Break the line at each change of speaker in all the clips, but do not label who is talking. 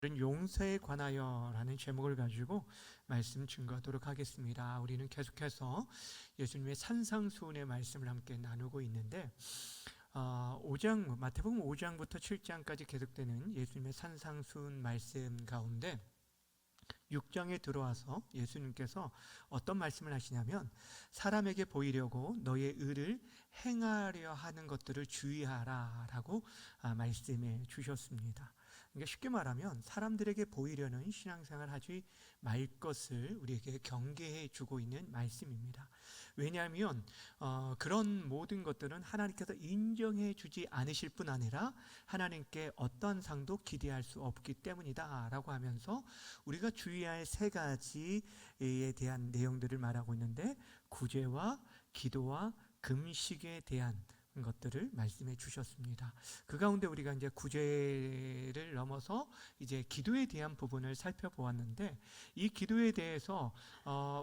용서에 관하여라는 제목을 가지고 말씀 증거하도록 하겠습니다. 우리는 계속해서 예수님의 산상수훈의 말씀을 함께 나누고 있는데 5장 마태복음 5장부터 7장까지 계속되는 예수님의 산상수훈 말씀 가운데 6장에 들어와서 예수님께서 어떤 말씀을 하시냐면 사람에게 보이려고 너의 의를 행하려 하는 것들을 주의하라 라고 말씀해 주셨습니다. 그러니까 쉽게 말하면 사람들에게 보이려는 신앙생활 하지 말 것을 우리에게 경계해 주고 있는 말씀입니다. 왜냐하면 그런 모든 것들은 하나님께서 인정해 주지 않으실 뿐 아니라 하나님께 어떠한 상도 기대할 수 없기 때문이다 라고 하면서 우리가 주의할 세 가지에 대한 내용들을 말하고 있는데, 구제와 기도와 금식에 대한 것들을 말씀해 주셨습니다. 그 가운데 우리가 이제 구제를 넘어서 이제 기도에 대한 부분을 살펴보았는데, 이 기도에 대해서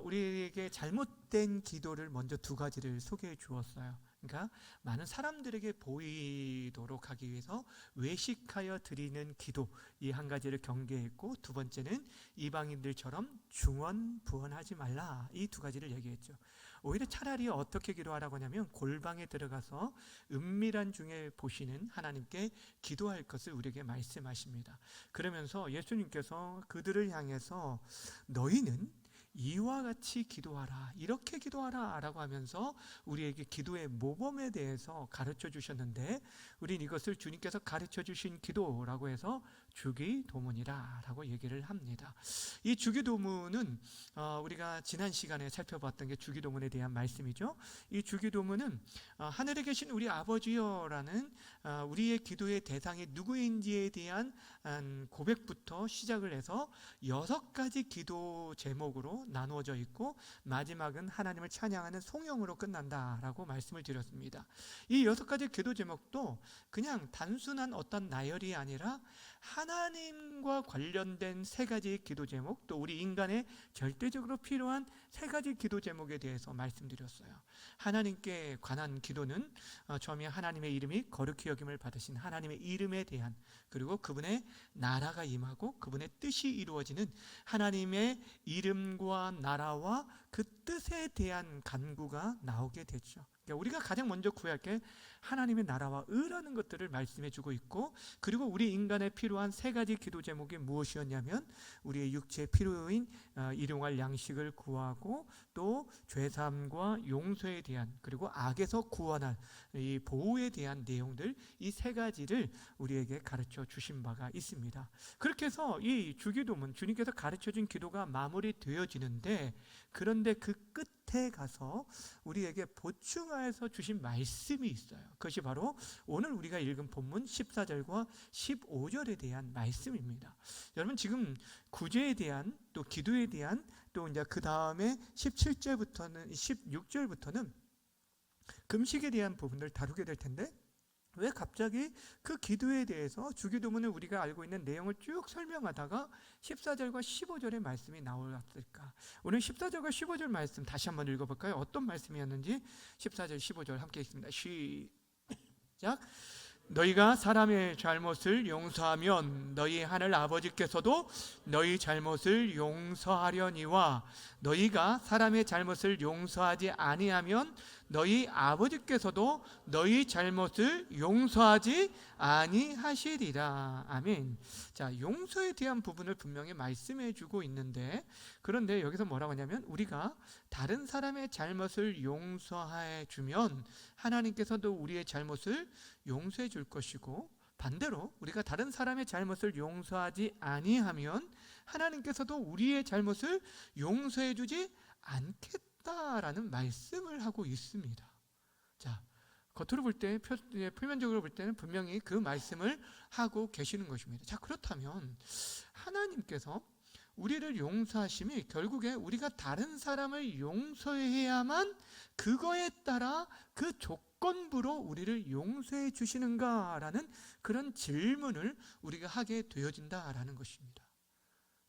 우리에게 잘못된 기도를 먼저 두 가지를 소개해 주었어요. 그러니까 많은 사람들에게 보이도록 하기 위해서 외식하여 드리는 기도, 이 한 가지를 경계했고, 두 번째는 이방인들처럼 중언부언하지 말라, 이 두 가지를 얘기했죠. 오히려 차라리 어떻게 기도하라고 하냐면 골방에 들어가서 은밀한 중에 보시는 하나님께 기도할 것을 우리에게 말씀하십니다. 그러면서 예수님께서 그들을 향해서 너희는 이와 같이 기도하라, 이렇게 기도하라 라고 하면서 우리에게 기도의 모범에 대해서 가르쳐 주셨는데, 우린 이것을 주님께서 가르쳐 주신 기도라고 해서 주기도문이라 라고 얘기를 합니다. 이 주기도문은 우리가 지난 시간에 살펴봤던 게 주기도문에 대한 말씀이죠. 이 주기도문은 하늘에 계신 우리 아버지여라는 우리의 기도의 대상이 누구인지에 대한 고백부터 시작을 해서 6가지 기도 제목으로 나누어져 있고, 마지막은 하나님을 찬양하는 송영으로 끝난다라고 말씀을 드렸습니다. 이 6가지 기도 제목도 그냥 단순한 어떤 나열이 아니라 하나님과 관련된 3가지 기도 제목, 또 우리 인간의 절대적으로 필요한 3가지 기도 제목에 대해서 말씀드렸어요. 하나님께 관한 기도는 처음에 하나님의 이름이 거룩히 여김을 받으신 하나님의 이름에 대한, 그리고 그분의 나라가 임하고 그분의 뜻이 이루어지는 하나님의 이름과 나라와 그 뜻에 대한 간구가 나오게 되죠. 그러니까 우리가 가장 먼저 구할 게 하나님의 나라와 의라는 것들을 말씀해 주고 있고, 그리고 우리 인간에 필요한 3가지 기도 제목이 무엇이었냐면 우리의 육체의 필요인 일용할 양식을 구하고, 또 죄사함과 용서에 대한, 그리고 악에서 구원할 이 보호에 대한 내용들, 이 3가지를 우리에게 가르쳐 주신 바가 있습니다. 그렇게 해서 이 주기도문, 주님께서 가르쳐 준 기도가 마무리되어지는데, 그런데 그 끝에 가서 우리에게 보충하여서 주신 말씀이 있어요. 그것이 바로 오늘 우리가 읽은 본문 14절과 15절에 대한 말씀입니다. 여러분, 지금 구제에 대한, 또 기도에 대한, 또 이제 그 다음에 17절부터는 16절부터는 금식에 대한 부분을 다루게 될 텐데, 왜 갑자기 그 기도에 대해서 주기도문을 우리가 알고 있는 내용을 쭉 설명하다가 14절과 15절의 말씀이 나왔을까? 오늘 14절과 15절 말씀 다시 한번 읽어볼까요? 어떤 말씀이었는지 14절 15절 함께 읽습니다. 시작. 너희가 사람의 잘못을 용서하면 너희 하늘 아버지께서도 너희 잘못을 용서하려니와, 너희가 사람의 잘못을 용서하지 아니하면 너희 아버지께서도 너희 잘못을 용서하지 아니하시리라. 아멘. 자, 용서에 대한 부분을 분명히 말씀해 주고 있는데, 그런데 여기서 뭐라고 하냐면 우리가 다른 사람의 잘못을 용서해 주면 하나님께서도 우리의 잘못을 용서해 줄 것이고, 반대로 우리가 다른 사람의 잘못을 용서하지 아니하면 하나님께서도 우리의 잘못을 용서해 주지 않겠다라는 말씀을 하고 있습니다. 자, 겉으로 볼 때, 표면적으로 볼 때는 분명히 그 말씀을 하고 계시는 것입니다. 자, 그렇다면 하나님께서 우리를 용서하심이 결국에 우리가 다른 사람을 용서해야만 그거에 따라 그 조건부로 우리를 용서해 주시는가라는 그런 질문을 우리가 하게 되어진다라는 것입니다.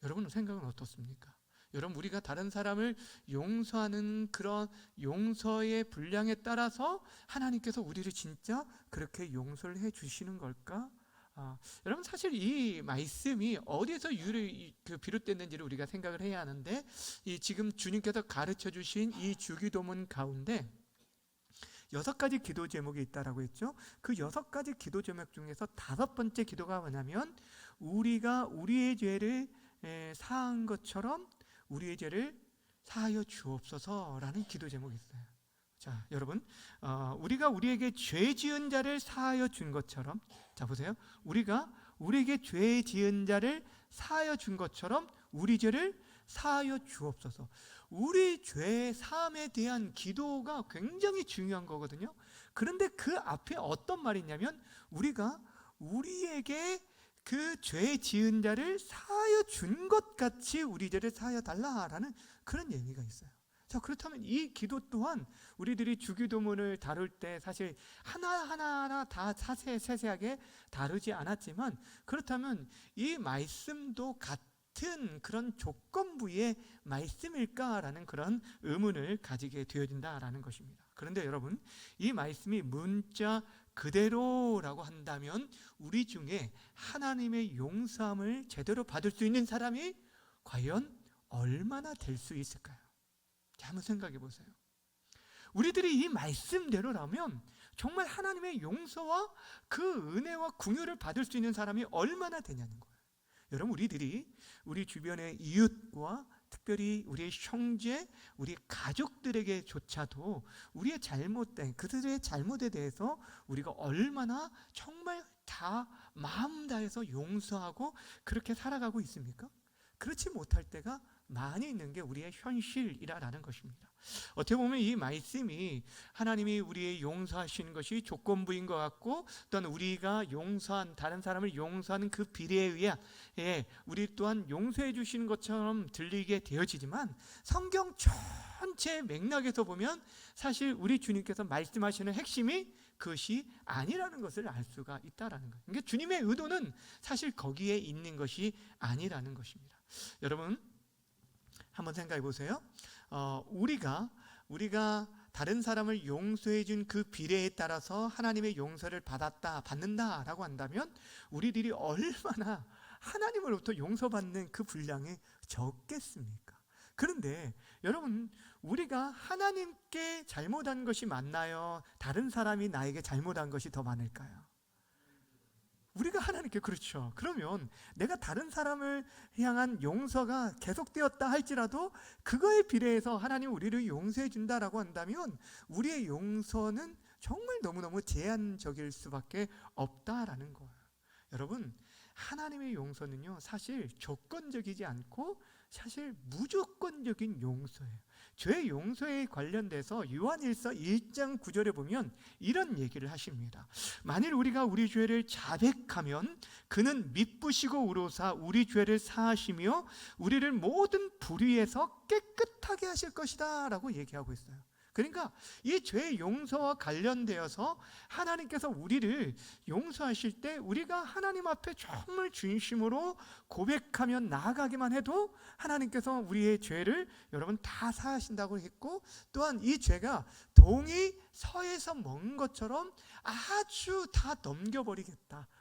여러분 생각은 어떻습니까? 여러분, 우리가 다른 사람을 용서하는 그런 용서의 분량에 따라서 하나님께서 우리를 진짜 그렇게 용서를 해 주시는 걸까? 여러분 사실 이 말씀이 어디서 비롯됐는지를 우리가 생각을 해야 하는데, 이 지금 주님께서 가르쳐 주신 이 주기도문 가운데 6가지 기도 제목이 있다라고 했죠. 그 6가지 기도 제목 중에서 5번째 기도가 뭐냐면, 우리가 우리의 죄를 사한 것처럼 우리의 죄를 사하여 주옵소서라는 기도 제목이 있어요. 자, 여러분, 우리가 우리에게 죄 지은 자를 사하여 준 것처럼, 자 보세요, 우리가 우리에게 죄 지은 자를 사하여 준 것처럼 우리 죄를 사하여 주옵소서. 우리 죄 사함에 대한 기도가 굉장히 중요한 거거든요. 그런데 그 앞에 어떤 말이 있냐면, 우리가 우리에게 그 죄 지은 자를 사하여 준 것 같이 우리 죄를 사하여 달라라는 그런 의미가 있어요. 자, 그렇다면 이 기도 또한 우리들이 주기도문을 다룰 때 사실 하나하나 다 세세하게 다루지 않았지만, 그렇다면 이 말씀도 같은 그런 조건부의 말씀일까라는 그런 의문을 가지게 되어진다라는 것입니다. 그런데 여러분, 이 말씀이 문자 그대로라고 한다면 우리 중에 하나님의 용서함을 제대로 받을 수 있는 사람이 과연 얼마나 될 수 있을까요? 자, 한번 생각해 보세요. 우리들이 이 말씀대로라면 정말 하나님의 용서와 그 은혜와 긍휼을 받을 수 있는 사람이 얼마나 되냐는 거예요. 여러분, 우리들이 우리 주변의 이웃과 특별히 우리의 형제, 우리 가족들에게조차도 우리의 잘못된 그들의 잘못에 대해서 우리가 얼마나 정말 다 마음 다해서 용서하고 그렇게 살아가고 있습니까? 그렇지 못할 때가 많이 있는 게 우리의 현실이라는 것입니다. 어떻게 보면 이 말씀이 하나님이 우리의 용서하시는 것이 조건부인 것 같고, 또한 우리가 용서한 다른 사람을 용서하는 그 비례에 의해 우리 또한 용서해 주시는 것처럼 들리게 되어지지만, 성경 전체 맥락에서 보면 사실 우리 주님께서 말씀하시는 핵심이 그것이 아니라는 것을 알 수가 있다라는 거예요. 그러니까 주님의 의도는 사실 거기에 있는 것이 아니라는 것입니다. 여러분, 한번 생각해 보세요. 우리가 다른 사람을 용서해 준 그 비례에 따라서 하나님의 용서를 받는다라고 한다면 우리들이 얼마나 하나님으로부터 용서받는 그 분량이 적겠습니까? 그런데 여러분, 우리가 하나님께 잘못한 것이 많나요? 다른 사람이 나에게 잘못한 것이 더 많을까요? 우리가 하나님께, 그렇죠. 그러면 내가 다른 사람을 향한 용서가 계속되었다 할지라도 그거에 비례해서 하나님 우리를 용서해 준다라고 한다면 우리의 용서는 정말 너무너무 제한적일 수밖에 없다라는 거예요. 여러분, 하나님의 용서는요, 사실 조건적이지 않고 사실 무조건적인 용서예요. 죄 용서에 관련돼서 요한일서 1장 9절에 보면 이런 얘기를 하십니다. 만일 우리가 우리 죄를 자백하면 그는 미쁘시고 의로사 우리 죄를 사하시며 우리를 모든 불의에서 깨끗하게 하실 것이다 라고 얘기하고 있어요. 그러니까 이 죄 용서와 관련되어서 하나님께서 우리를 용서하실 때 우리가 하나님 앞에 정말 진심으로 고백하며 나아가기만 해도 하나님께서 우리의 죄를 여러분 다 사하신다고 했고, 또한 이 죄가 동이 서에서 먼 것처럼 아주 다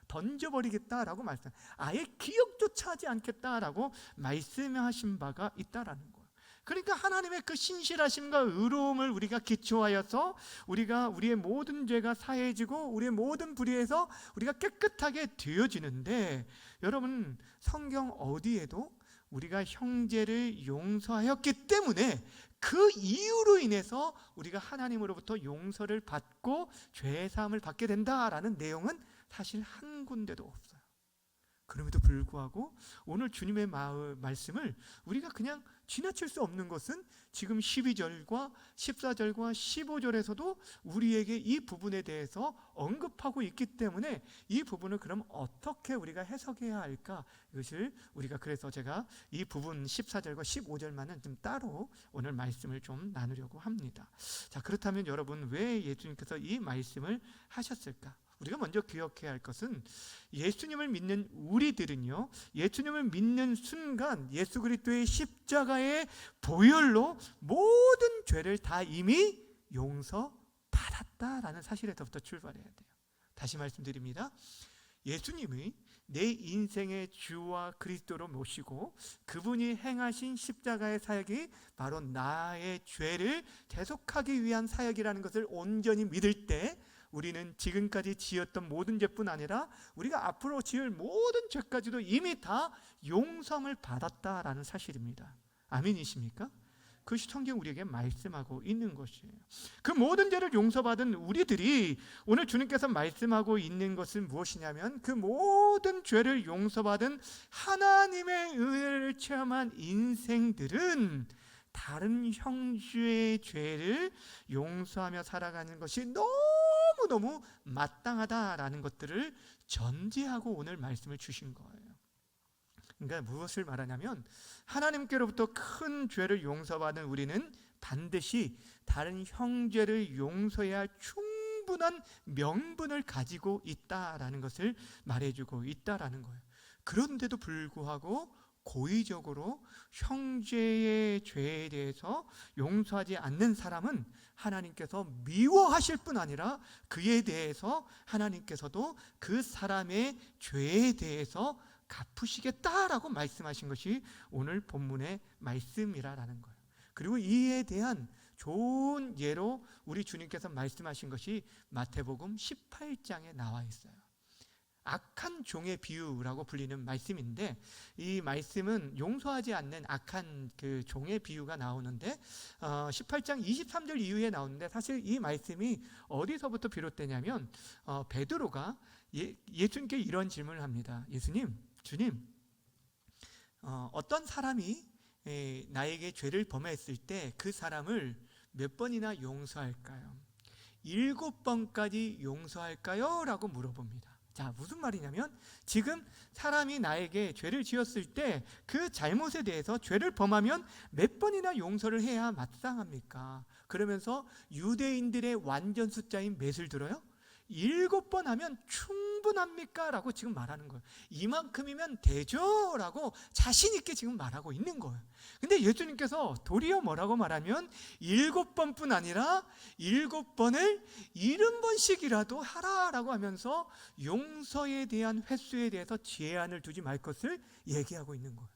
던져버리겠다라고 말씀, 아예 기억조차 하지 않겠다라고 말씀하신 바가 있다라는 거예요. 그러니까 하나님의 그 신실하심과 의로움을 우리가 기초하여서 우리가 우리의 모든 죄가 사해지고 우리의 모든 불의에서 우리가 깨끗하게 되어지는데, 여러분 성경 어디에도 우리가 형제를 용서하였기 때문에 그 이유로 인해서 우리가 하나님으로부터 용서를 받고 죄 사함을 받게 된다라는 내용은 사실 한 군데도 없어요. 그럼에도 불구하고 오늘 주님의 말씀을 우리가 그냥 지나칠 수 없는 것은 지금 12절과 14절과 15절에서도 우리에게 이 부분에 대해서 언급하고 있기 때문에 이 부분을 그럼 어떻게 우리가 해석해야 할까? 이것을 우리가, 그래서 제가 이 부분 14절과 15절만은 좀 따로 오늘 말씀을 좀 나누려고 합니다. 자, 그렇다면 여러분, 왜 예수님께서 이 말씀을 하셨을까? 우리가 먼저 기억해야 할 것은 예수님을 믿는 우리들은요, 예수님을 믿는 순간 예수 그리스도의 십자가의 보혈로 모든 죄를 다 이미 용서받았다라는 사실에서부터 출발해야 돼요. 다시 말씀드립니다. 예수님의 내 인생의 주와 그리스도로 모시고 그분이 행하신 십자가의 사역이 바로 나의 죄를 대속하기 위한 사역이라는 것을 온전히 믿을 때 우리는 지금까지 지었던 모든 죄뿐 아니라 우리가 앞으로 지을 모든 죄까지도 이미 다 용서를 받았다라는 사실입니다. 아멘이십니까? 그것이 성경 우리에게 말씀하고 있는 것이에요. 그 모든 죄를 용서받은 우리들이 오늘 주님께서 말씀하고 있는 것은 무엇이냐면 그 모든 죄를 용서받은 하나님의 은혜를 체험한 인생들은 다른 형제의 죄를 용서하며 살아가는 것이 너무너무 마땅하다라는 것들을 전제하고 오늘 말씀을 주신 거예요. 그러니까 무엇을 말하냐면 하나님께로부터 큰 죄를 용서받은 우리는 반드시 다른 형제를 용서해야 할 충분한 명분을 가지고 있다라는 것을 말해주고 있다라는 거예요. 그런데도 불구하고 고의적으로 형제의 죄에 대해서 용서하지 않는 사람은 하나님께서 미워하실 뿐 아니라 그에 대해서 하나님께서도 그 사람의 죄에 대해서 갚으시겠다라고 말씀하신 것이 오늘 본문의 말씀이라는 거예요. 그리고 이에 대한 좋은 예로 우리 주님께서 말씀하신 것이 마태복음 18장에 나와 있어요. 악한 종의 비유라고 불리는 말씀인데 이 말씀은 용서하지 않는 악한 그 종의 비유가 나오는데 18장 23절 이후에 나오는데 사실 이 말씀이 어디서부터 비롯되냐면 베드로가 예수님께 이런 질문을 합니다. 예수님, 주님, 어떤 사람이 나에게 죄를 범했을 때 그 사람을 몇 번이나 용서할까요? 7번까지 용서할까요? 라고 물어봅니다. 자, 무슨 말이냐면 지금 사람이 나에게 죄를 지었을 때 그 잘못에 대해서 죄를 범하면 몇 번이나 용서를 해야 마땅합니까? 그러면서 유대인들의 완전 숫자인 몇을 들어요? 7번 하면 충분합니까? 라고 지금 말하는 거예요. 이만큼이면 되죠? 라고 자신 있게 지금 말하고 있는 거예요. 근데 예수님께서 도리어 뭐라고 말하면 7번뿐 아니라 7번을 70번씩이라도 하라라고 하면서 용서에 대한 횟수에 대해서 제한을 두지 말 것을 얘기하고 있는 거예요.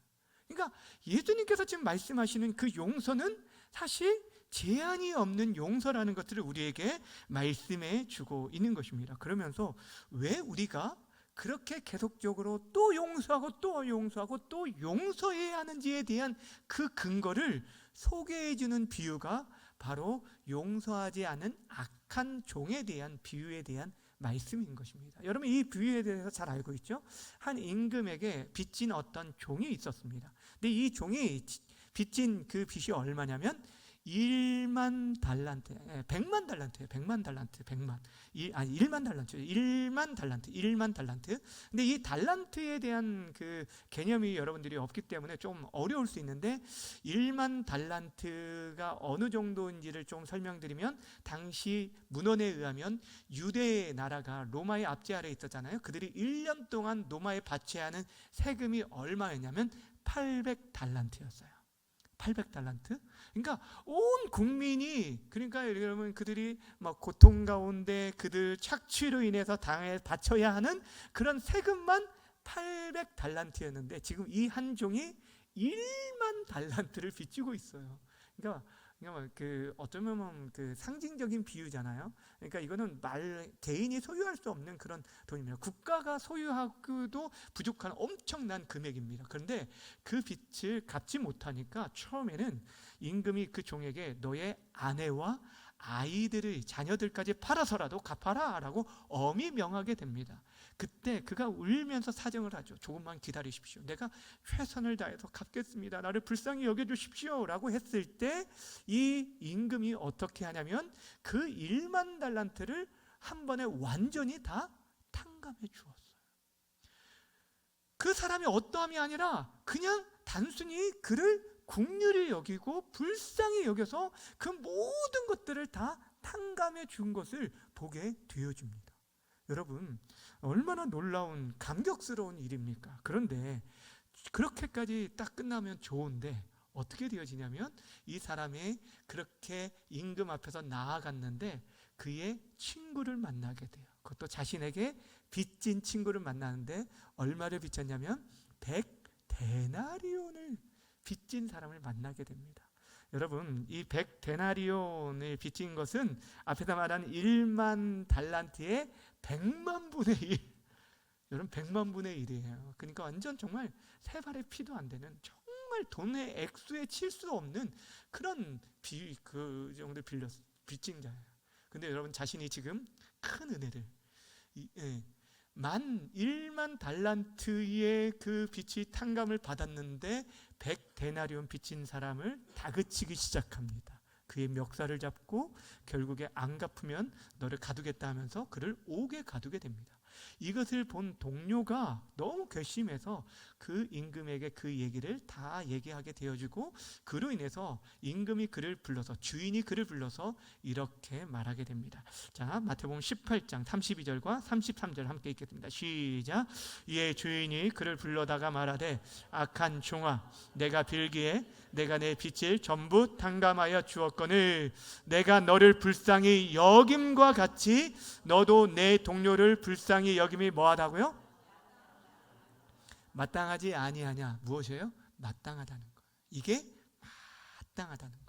그러니까 예수님께서 지금 말씀하시는 그 용서는 사실 제한이 없는 용서라는 것들을 우리에게 말씀해 주고 있는 것입니다. 그러면서 왜 우리가 그렇게 계속적으로 또 용서하고 또 용서하고 또 용서해야 하는지에 대한 그 근거를 소개해 주는 비유가 바로 용서하지 않은 악한 종에 대한 비유에 대한 말씀인 것입니다. 여러분 이 비유에 대해서 잘 알고 있죠? 한 임금에게 빚진 어떤 종이 있었습니다. 근데 이 종이 빚진 그 빚이 얼마냐면 1만 달란트, 100만 달란트예요. 100만 달란트, 100만. 1만 달란트, 1만 달란트. 근데 이 달란트에 대한 그 개념이 여러분들이 없기 때문에 좀 어려울 수 있는데 1만 달란트가 어느 정도인지를 좀 설명드리면 당시 문헌에 의하면 유대 나라가 로마의 압제 아래에 있었잖아요. 그들이 1년 동안 로마에 바쳐야 하는 세금이 얼마였냐면 800달란트였어요. 800달란트? 그러니까 온 국민이, 그러니까 여러분 그들이 막 고통 가운데 그들 착취로 인해서 당해 바쳐야 하는 그런 세금만 800달란트였는데 지금 이 한 종이 1만 달란트를 빚지고 있어요. 그러니까 그 어쩌면 그 상징적인 비유잖아요. 그러니까 이거는 개인이 소유할 수 없는 그런 돈입니다. 국가가 소유하고도 부족한 엄청난 금액입니다. 그런데 그 빚을 갚지 못하니까 처음에는 임금이 그 종에게 너의 아내와 아이들의 자녀들까지 팔아서라도 갚아라 라고 엄히 명하게 됩니다. 그때 그가 울면서 사정을 하죠. 조금만 기다리십시오. 내가 최선을 다해서 갚겠습니다. 나를 불쌍히 여겨주십시오 라고 했을 때 이 임금이 어떻게 하냐면 그 1만 달란트를 한 번에 완전히 다 탕감해 주었어요. 그 사람이 어떠함이 아니라 그냥 단순히 그를 긍휼히 여기고 불쌍히 여겨서 그 모든 것들을 다 탕감해 준 것을 보게 되어줍니다. 여러분 얼마나 놀라운 감격스러운 일입니까? 그런데 그렇게까지 딱 끝나면 좋은데 어떻게 되어지냐면 이 사람이 그렇게 임금 앞에서 나아갔는데 그의 친구를 만나게 돼요. 그것도 자신에게 빚진 친구를 만나는데 얼마를 빚졌냐면 100데나리온을 빚진 사람을 만나게 됩니다. 여러분, 이 100데나리온을 빚진 것은 앞에서 말한 1만 달란트의 100만 분의 1. 여러분, 100만 분의 1이에요. 그러니까 완전 정말 세 발의 피도 안 되는, 정말 돈의 액수에 칠 수 없는 그런 그 정도 빚진 자예요. 근데 여러분, 자신이 지금 큰 은혜를 1만 달란트의 그 빚이 탕감을 받았는데 100데나리온 빚진 사람을 다그치기 시작합니다. 그의 멱살을 잡고 결국에 안 갚으면 너를 가두겠다 하면서 그를 옥에 가두게 됩니다. 이것을 본 동료가 너무 괘씸해서 그 임금에게 그 얘기를 다 얘기하게 되어지고, 그로 인해서 임금이 그를 불러서, 주인이 그를 불러서 이렇게 말하게 됩니다. 자, 마태복음 18장 32절과 33절 함께 읽겠습니다. 시작. 이에 주인이 그를 불러다가 말하되 악한 종아, 내가 빌기에 내가 내 빚을 전부 탕감하여 주었거늘 내가 너를 불쌍히 여김과 같이 너도 내 동료를 불쌍히 여김이 뭐하다고요? 마땅하지 아니하냐. 무엇이에요? 마땅하다는 거예요. 이게 마땅하다는 거예요.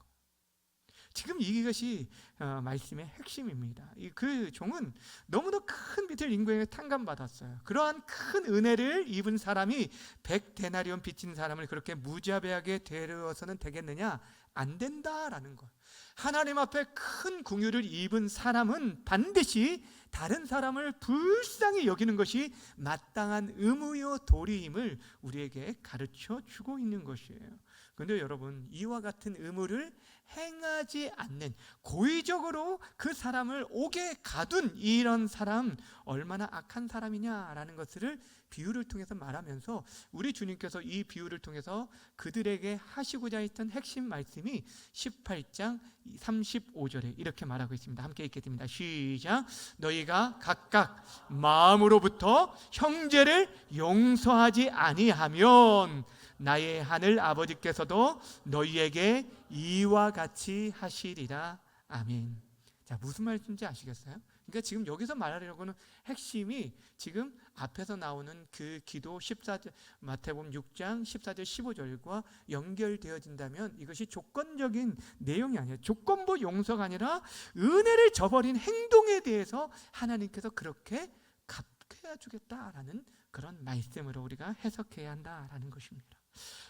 지금 이것이 말씀의 핵심입니다. 그 종은 너무도 큰 빚을 임금에게 탕감받았어요. 그러한 큰 은혜를 입은 사람이 100데나리온 빚진 사람을 그렇게 무자비하게 데려서는 되겠느냐? 안 된다라는 거예요. 하나님 앞에 큰 긍휼을 입은 사람은 반드시 다른 사람을 불쌍히 여기는 것이 마땅한 의무요 도리임을 우리에게 가르쳐 주고 있는 것이에요. 그런데 여러분, 이와 같은 의무를 행하지 않는, 고의적으로 그 사람을 옥에 가둔 이런 사람, 얼마나 악한 사람이냐라는 것을 비유를 통해서 말하면서, 우리 주님께서 이 비유를 통해서 그들에게 하시고자 했던 핵심 말씀이 18장 35절에 이렇게 말하고 있습니다. 함께 읽겠습니다. 시작. 너희가 각각 마음으로부터 형제를 용서하지 아니하면 나의 하늘 아버지께서도 너희에게 이와 같이 하시리라. 아멘. 자, 무슨 말인지 아시겠어요? 그러니까 지금 여기서 말하려고는 핵심이 지금 앞에서 나오는 그 기도 14절, 마태복음 6장 14절 15절과 연결되어진다면 이것이 조건적인 내용이 아니에요. 조건부 용서가 아니라 은혜를 저버린 행동에 대해서 하나님께서 그렇게 갚게 해주겠다라는 그런 말씀으로 우리가 해석해야 한다라는 것입니다.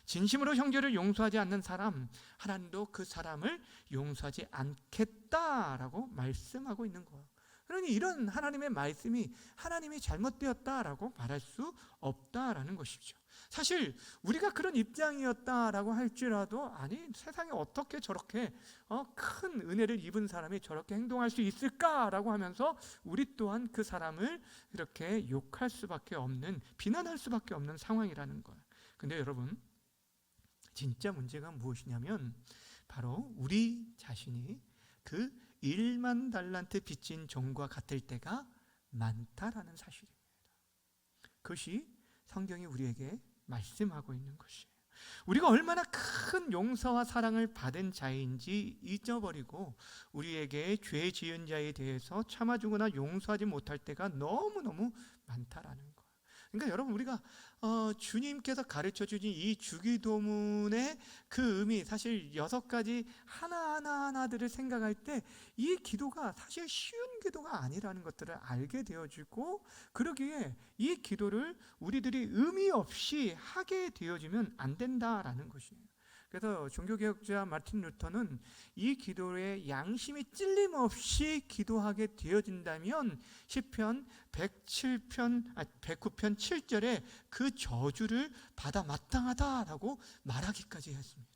진심으로 형제를 용서하지 않는 사람, 하나님도 그 사람을 용서하지 않겠다라고 말씀하고 있는 거예요. 그러니 이런 하나님의 말씀이 하나님이 잘못되었다라고 말할 수 없다라는 것이죠. 사실 우리가 그런 입장이었다라고 할지라도, 아니 세상에 어떻게 저렇게 큰 은혜를 입은 사람이 저렇게 행동할 수 있을까라고 하면서 우리 또한 그 사람을 이렇게 욕할 수밖에 없는, 비난할 수밖에 없는 상황이라는 거예요. 근데 여러분, 진짜 문제가 무엇이냐면 바로 우리 자신이 그 1만 달란트 빚진 종과 같을 때가 많다라는 사실입니다. 그것이 성경이 우리에게 말씀하고 있는 것이에요. 우리가 얼마나 큰 용서와 사랑을 받은 자인지 잊어버리고 우리에게 죄 지은 자에 대해서 참아주거나 용서하지 못할 때가 너무너무 많다라는 거예요. 그러니까 여러분, 우리가 주님께서 가르쳐 주신 이 주기도문의 그 의미, 사실 6가지 하나하나들을 생각할 때 이 기도가 사실 쉬운 기도가 아니라는 것들을 알게 되어지고, 그러기에 이 기도를 우리들이 의미 없이 하게 되어지면 안 된다라는 것이에요. 그래서 종교개혁자 마틴 루터는 이 기도에 양심이 찔림없이 기도하게 되어진다면 시편 109편 7절에 그 저주를 받아 마땅하다라고 말하기까지 했습니다.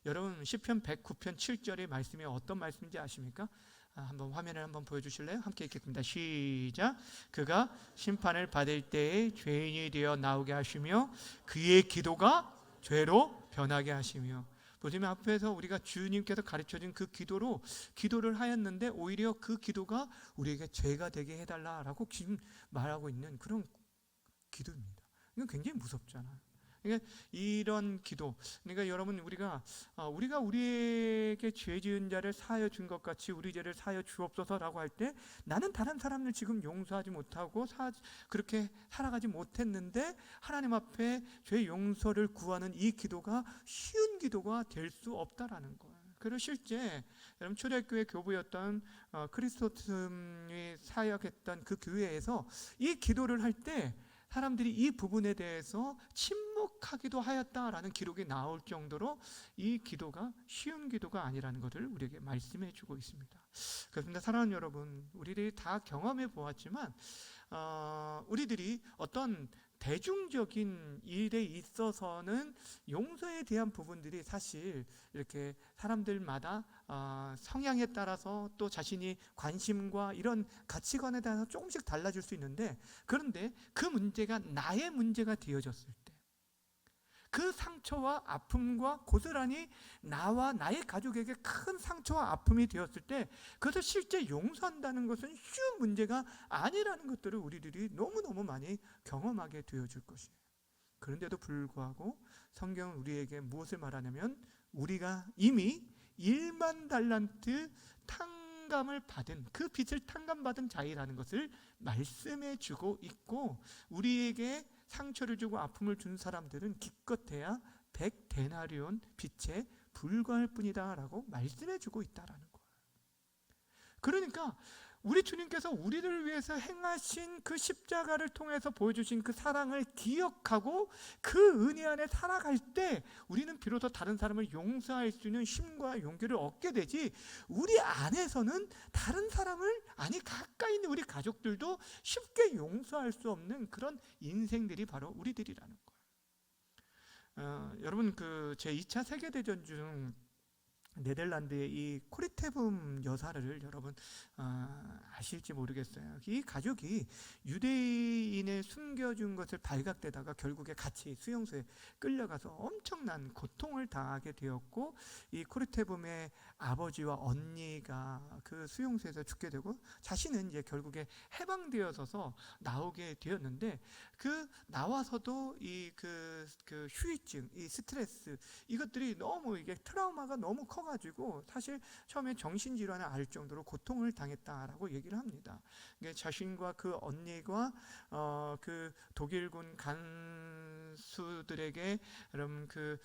여러분, 시편 109편 7절의 말씀이 어떤 말씀인지 아십니까? 한번 화면을 한번 보여주실래요? 함께 읽겠습니다. 시작. 그가 심판을 받을 때에 죄인이 되어 나오게 하시며 그의 기도가 죄로 변하게 하시며. 보시면 앞에서 우리가 주님께서 가르쳐준 그 기도를 하였는데 오히려 그 기도가 우리에게 죄가 되게 해달라라고 지금 말하고 있는 그런 기도입니다. 이건 굉장히 무섭잖아요. 그러니까 이런 기도, 그러니까 여러분 우리가 우리에게 죄 지은 자를 사하여 준 것 같이 우리 죄를 사하여 주옵소서라고 할 때, 나는 다른 사람을 지금 용서하지 못하고 그렇게 살아가지 못했는데 하나님 앞에 죄 용서를 구하는 이 기도가 쉬운 기도가 될 수 없다라는 거예요. 그리고 실제 여러분 초대교회 교부였던 크리스토스이 사역했던 그 교회에서 이 기도를 할 때 사람들이 이 부분에 대해서 침묵하기도 하였다라는 기록이 나올 정도로 이 기도가 쉬운 기도가 아니라는 것을 우리에게 말씀해 주고 있습니다. 그렇습니다. 사랑하는 여러분, 우리들이 다 경험해 보았지만 우리들이 어떤 대중적인 일에 있어서는 용서에 대한 부분들이 사실 이렇게 사람들마다 성향에 따라서 또 자신이 관심과 이런 가치관에 따라서 조금씩 달라질 수 있는데, 그런데 그 문제가 나의 문제가 되어졌을 때, 그 상처와 아픔과 고스란히 나와 나의 가족에게 큰 상처와 아픔이 되었을 때 그것을 실제 용서한다는 것은 쉬운 문제가 아니라는 것들을 우리들이 너무너무 많이 경험하게 되어줄 것이에요. 그런데도 불구하고 성경은 우리에게 무엇을 말하냐면, 우리가 이미 1만 달란트 탕감을 받은, 그 빚을 탕감받은 자이라는 것을 말씀해 주고 있고, 우리에게 상처를 주고 아픔을 준 사람들은 기껏해야 100데나리온 빚에 불과할 뿐이다 라고 말씀해 주고 있다라는 거예요. 그러니까 우리 주님께서 우리를 위해서 행하신 그 십자가를 통해서 보여주신 그 사랑을 기억하고 그 은혜 안에 살아갈 때 우리는 비로소 다른 사람을 용서할 수 있는 힘과 용기를 얻게 되지, 우리 안에서는 다른 사람을, 아니 가까이 있는 우리 가족들도 쉽게 용서할 수 없는 그런 인생들이 바로 우리들이라는 거예요. 여러분 그 제2차 세계대전 중 네덜란드의 이 코리테붐 여사를 여러분 아실지 모르겠어요. 이 가족이 유대인을 숨겨준 것을 발각되다가 결국에 같이 수용소에 끌려가서 엄청난 고통을 당하게 되었고, 이 코리테붐의 아버지와 언니가 그 수용소에서 죽게 되고 자신은 이제 결국에 해방되어서 나오게 되었는데, 그 나와서도 이 그 휴유증, 이 스트레스, 이것들이 너무, 이게 트라우마가 너무 커가지고 사실 처음에 정신질환을 앓을 정도로 고통을 당했다라고 얘기를 합니다. 자신과 그 언니가 그 독일군 간수들에게 여러분 그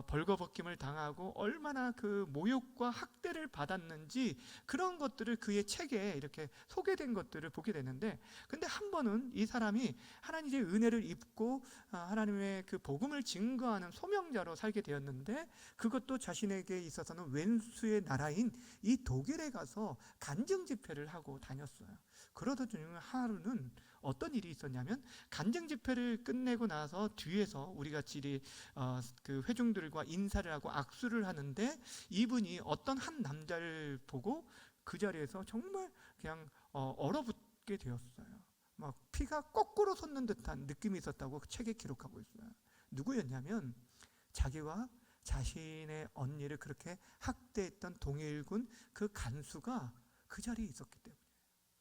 벌거벗김을 당하고 얼마나 그 모욕과 학대를 받았는지, 그런 것들을 그의 책에 이렇게 소개된 것들을 보게 되는데, 근데 한 번은 이 사람이 하나님의 은혜를 입고 하나님의 그 복음을 증거하는 소명자로 살게 되었는데, 그것도 자신에게 있어서는 왼수의 나라인 이 독일에 가서 간증 집회를 하고 다녔어요. 그러던 중 하루는 어떤 일이 있었냐면, 간증 집회를 끝내고 나서 뒤에서 우리 같이 그 회중들과 인사를 하고 악수를 하는데, 이분이 어떤 한 남자를 보고 그 자리에서 정말 그냥 얼어붙게 되었어요. 막 피가 거꾸로 솟는 듯한 느낌이 있었다고 그 책에 기록하고 있어요. 누구였냐면 자기와 자신의 언니를 그렇게 학대했던 동일군 그 간수가 그 자리에 있었기 때문에.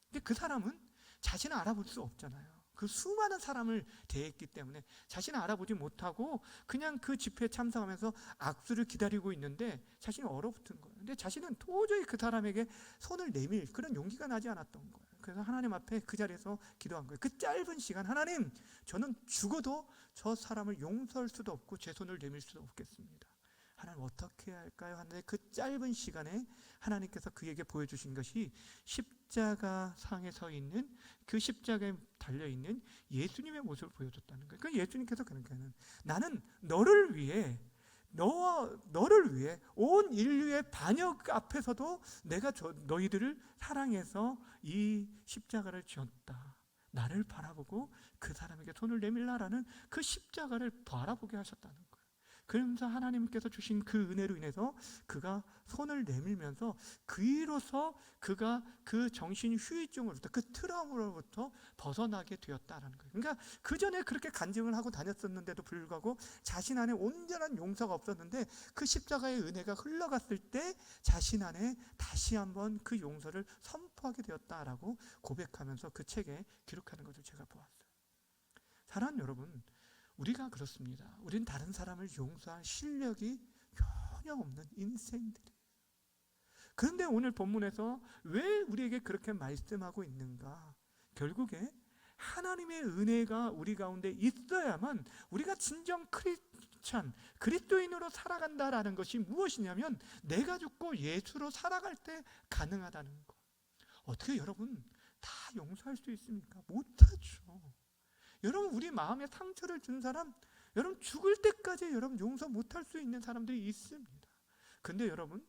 근데 그 사람은 자신을 알아볼 수 없잖아요. 그 수많은 사람을 대했기 때문에 자신을 알아보지 못하고 그냥 그 집회에 참석하면서 악수를 기다리고 있는데 자신이 얼어붙은 거예요. 근데 자신은 도저히 그 사람에게 손을 내밀 그런 용기가 나지 않았던 거예요. 그래서 하나님 앞에 그 자리에서 기도한 거예요. 그 짧은 시간, 하나님, 저는 죽어도 저 사람을 용서할 수도 없고 제 손을 내밀 수도 없겠습니다. 하나님 어떻게 해야 할까요? 하는데 그 짧은 시간에 하나님께서 그에게 보여주신 것이 십자가 상에 서 있는, 그 십자가에 달려있는 예수님의 모습을 보여줬다는 거예요. 그러니까 예수님께서 그러니까는 나는 너를 위해 온 인류의 반역 앞에서도 내가 너희들을 사랑해서 이 십자가를 지었다. 나를 바라보고 그 사람에게 손을 내밀라라는 그 십자가를 바라보게 하셨다는 거예요. 그러면서 하나님께서 주신 그 은혜로 인해서 그가 손을 내밀면서 그이로서 그가 그 정신 후유증으로부터, 그 트라우마로부터 벗어나게 되었다라는 거예요. 그러니까 그 전에 그렇게 간증을 하고 다녔었는데도 불구하고 자신 안에 온전한 용서가 없었는데, 그 십자가의 은혜가 흘러갔을 때 자신 안에 다시 한번 그 용서를 선포하게 되었다라고 고백하면서 그 책에 기록하는 것을 제가 보았어요. 사랑하는 여러분, 우리가 그렇습니다. 우리는 다른 사람을 용서할 실력이 전혀 없는 인생들이에요. 그런데 오늘 본문에서 왜 우리에게 그렇게 말씀하고 있는가? 결국에 하나님의 은혜가 우리 가운데 있어야만 우리가 진정 크리스찬, 그리스도인으로 살아간다라는 것이 무엇이냐면 내가 죽고 예수로 살아갈 때 가능하다는 것. 어떻게 여러분 다 용서할 수 있습니까? 못하죠. 여러분 우리 마음에 상처를 준 사람, 여러분 죽을 때까지 여러분 용서 못할 수 있는 사람들이 있습니다. 근데 여러분,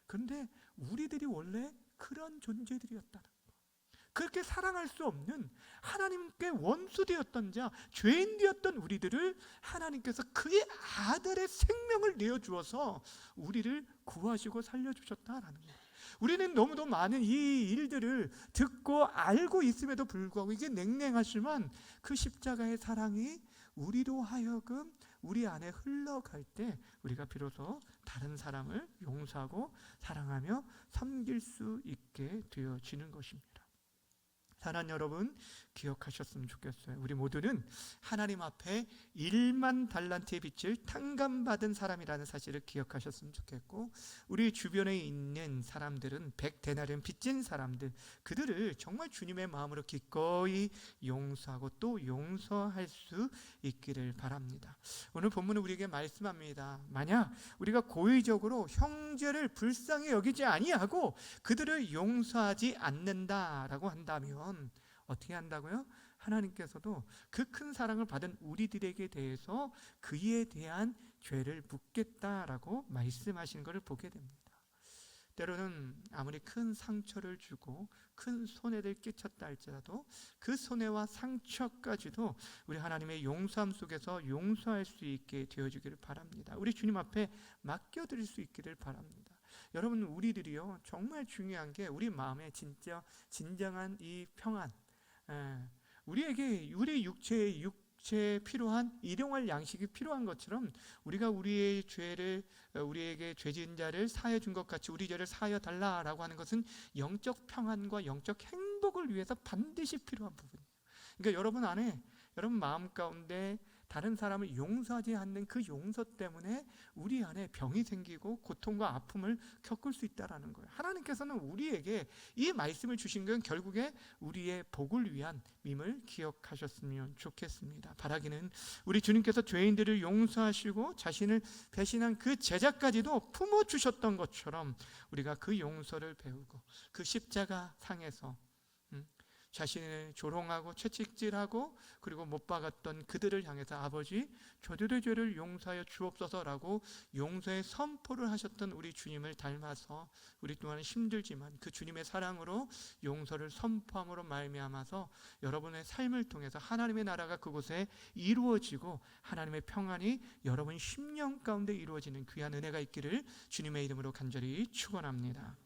근데 우리들이 원래 그런 존재들이었다는 거. 그렇게 사랑할 수 없는 하나님께 원수되었던 자, 죄인되었던 우리들을 하나님께서 그의 아들의 생명을 내어주어서 우리를 구하시고 살려주셨다라는 거예요. 우리는 너무도 많은 이 일들을 듣고 알고 있음에도 불구하고 이게 냉랭하지만 그 십자가의 사랑이 우리로 하여금 우리 안에 흘러갈 때 우리가 비로소 다른 사람을 용서하고 사랑하며 섬길 수 있게 되어지는 것입니다. 사랑하는 여러분, 기억하셨으면 좋겠어요. 우리 모두는 하나님 앞에 1만 달란트의 빚을 탕감받은 사람이라는 사실을 기억하셨으면 좋겠고, 우리 주변에 있는 사람들은 100데나리온 빚진 사람들, 그들을 정말 주님의 마음으로 기꺼이 용서하고 또 용서할 수 있기를 바랍니다. 오늘 본문은 우리에게 말씀합니다. 만약 우리가 고의적으로 형제를 불쌍히 여기지 아니하고 그들을 용서하지 않는다라고 한다면 어떻게 한다고요? 하나님께서도 그 큰 사랑을 받은 우리들에게 대해서 그에 대한 죄를 묻겠다라고 말씀하신 것을 보게 됩니다. 때로는 아무리 큰 상처를 주고 큰 손해를 끼쳤다 할지라도 그 손해와 상처까지도 우리 하나님의 용서함 속에서 용서할 수 있게 되어주기를 바랍니다. 우리 주님 앞에 맡겨드릴 수 있기를 바랍니다. 여러분, 우리들이요 정말 중요한 게 우리 마음에 진짜 진정한 이 평안, 우리에게 우리 육체에 필요한 일용할 양식이 필요한 것처럼 우리가 우리의 죄를 우리에게 죄진 자를 사하여 준 것 같이 우리 죄를 사하여 달라라고 하는 것은 영적 평안과 영적 행복을 위해서 반드시 필요한 부분이에요. 그러니까 여러분 안에 여러분 마음 가운데 다른 사람을 용서하지 않는 그 용서 때문에 우리 안에 병이 생기고 고통과 아픔을 겪을 수 있다는 거예요. 하나님께서는 우리에게 이 말씀을 주신 건 결국에 우리의 복을 위한 밈을 기억하셨으면 좋겠습니다. 바라기는 우리 주님께서 죄인들을 용서하시고 자신을 배신한 그 제자까지도 품어주셨던 것처럼 우리가 그 용서를 배우고 그 십자가 상에서 자신을 조롱하고 채찍질하고 그리고 못 박았던 그들을 향해서 아버지 저들의 죄를 용서하여 주옵소서라고 용서의 선포를 하셨던 우리 주님을 닮아서 우리 또한 힘들지만 그 주님의 사랑으로 용서를 선포함으로 말미암아서 여러분의 삶을 통해서 하나님의 나라가 그곳에 이루어지고 하나님의 평안이 여러분 심령 가운데 이루어지는 귀한 은혜가 있기를 주님의 이름으로 간절히 축원합니다.